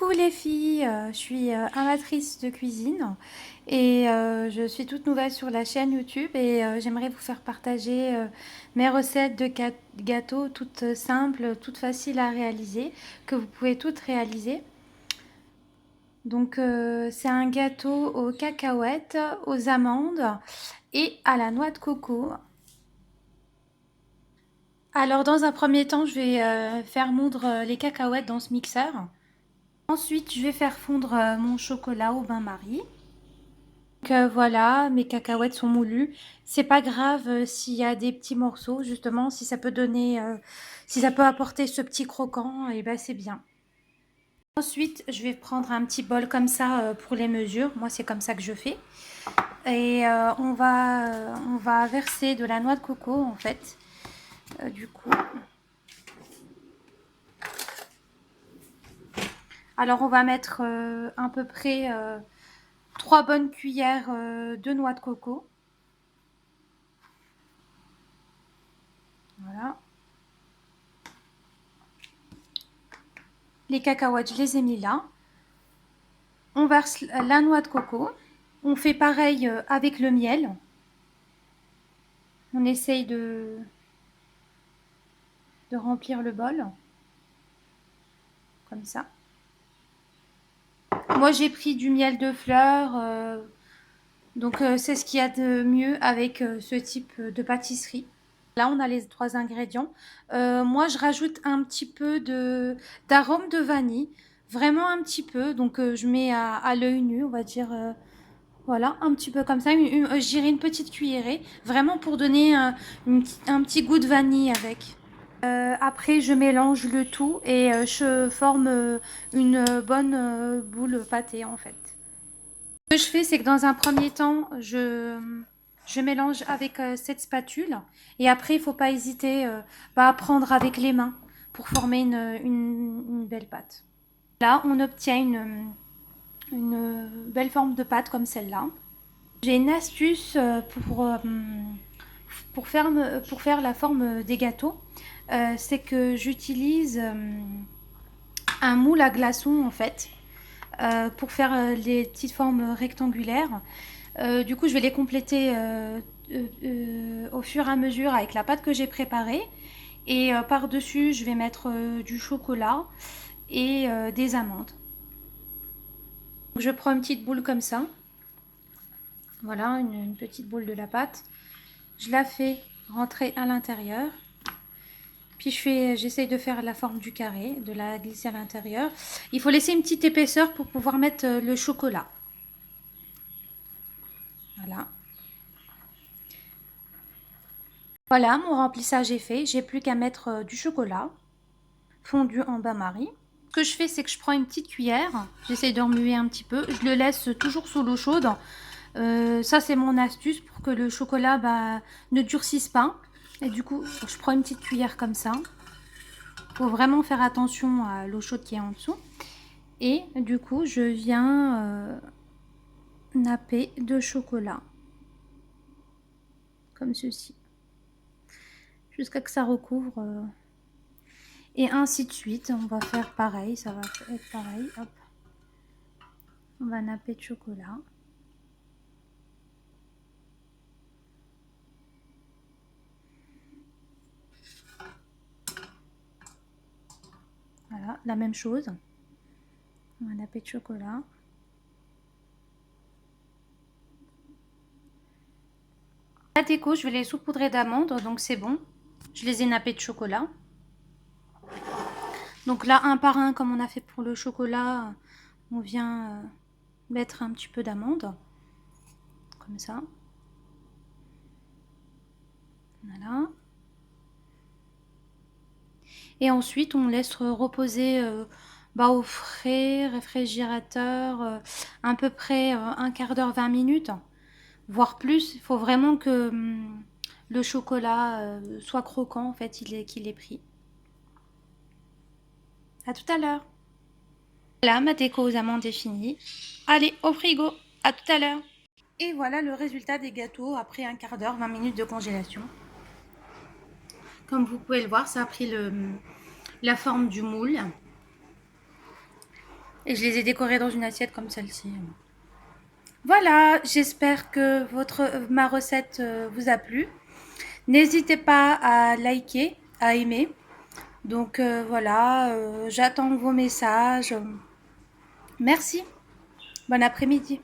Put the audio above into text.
Coucou les filles, je suis amatrice de cuisine et je suis toute nouvelle sur la chaîne YouTube et j'aimerais vous faire partager mes recettes de gâteaux toutes simples, toutes faciles à réaliser, que vous pouvez toutes réaliser. Donc c'est un gâteau aux cacahuètes, aux amandes et à la noix de coco. Alors dans un premier temps, je vais faire moudre les cacahuètes dans ce mixeur. Ensuite, je vais faire fondre mon chocolat au bain-marie. Donc voilà, mes cacahuètes sont moulues. C'est pas grave s'il y a des petits morceaux, justement, si ça peut donner, si ça peut apporter ce petit croquant, et ben c'est bien. Ensuite, je vais prendre un petit bol comme ça pour les mesures. Moi, c'est comme ça que je fais. Et on va verser de la noix de coco en fait. Du coup. Alors, on va mettre à peu près 3 bonnes cuillères de noix de coco. Voilà. Les cacahuètes, je les ai mis là. On verse la noix de coco. On fait pareil avec le miel. On essaye de remplir le bol. Comme ça. Moi, j'ai pris du miel de fleurs. Donc, c'est ce qu'il y a de mieux avec ce type de pâtisserie. Là, on a les 3 ingrédients. Moi, je rajoute un petit peu d'arôme de vanille. Vraiment un petit peu. Donc, je mets à l'œil nu, on va dire... voilà, un petit peu comme ça, je dirais une petite cuillerée, vraiment pour donner un petit goût de vanille avec. Après, je mélange le tout et je forme une bonne boule pâtée en fait. Ce que je fais, c'est que dans un premier temps, je mélange avec cette spatule et après, il ne faut pas hésiter à prendre avec les mains pour former une belle pâte. Là, on obtient une belle forme de pâte comme celle-là. J'ai une astuce pour faire la forme des gâteaux. C'est que j'utilise un moule à glaçons en fait pour faire les petites formes rectangulaires. Du coup, je vais les compléter au fur et à mesure avec la pâte que j'ai préparée. Et par-dessus, je vais mettre du chocolat et des amandes. Donc, je prends une petite boule comme ça. Voilà, une petite boule de la pâte. Je la fais rentrer à l'intérieur. Puis j'essaye de faire la forme du carré, de la glisser à l'intérieur. Il faut laisser une petite épaisseur pour pouvoir mettre le chocolat. Voilà. Voilà, mon remplissage est fait. J'ai plus qu'à mettre du chocolat fondu en bain-marie. Ce que je fais, c'est que je prends une petite cuillère. J'essaye de remuer un petit peu. Je le laisse toujours sous l'eau chaude. Ça, c'est mon astuce pour que le chocolat ne durcisse pas. Et du coup, je prends une petite cuillère comme ça. Il faut vraiment faire attention à l'eau chaude qui est en dessous. Et du coup, je viens napper de chocolat. Comme ceci. Jusqu'à que ça recouvre. Et ainsi de suite. On va faire pareil. Ça va être pareil. Hop. On va napper de chocolat. Voilà, la même chose. On va napper de chocolat. La déco, je vais les saupoudrer d'amandes, donc c'est bon. Je les ai nappés de chocolat. Donc là, un par un, comme on a fait pour le chocolat, on vient mettre un petit peu d'amandes. Comme ça. Voilà. Et ensuite, on laisse reposer au frais, réfrigérateur, à peu près un quart d'heure, 20 minutes, voire plus. Il faut vraiment que le chocolat soit croquant, en fait, qu'il est pris. À tout à l'heure. Voilà, ma déco aux amandes est finie. Allez, au frigo. À tout à l'heure. Et voilà le résultat des gâteaux après un quart d'heure, 20 minutes de congélation. Comme vous pouvez le voir, ça a pris la forme du moule. Et je les ai décorés dans une assiette comme celle-ci. Voilà, j'espère que ma recette vous a plu. N'hésitez pas à liker, à aimer. Donc voilà, j'attends vos messages. Merci. Bon après-midi.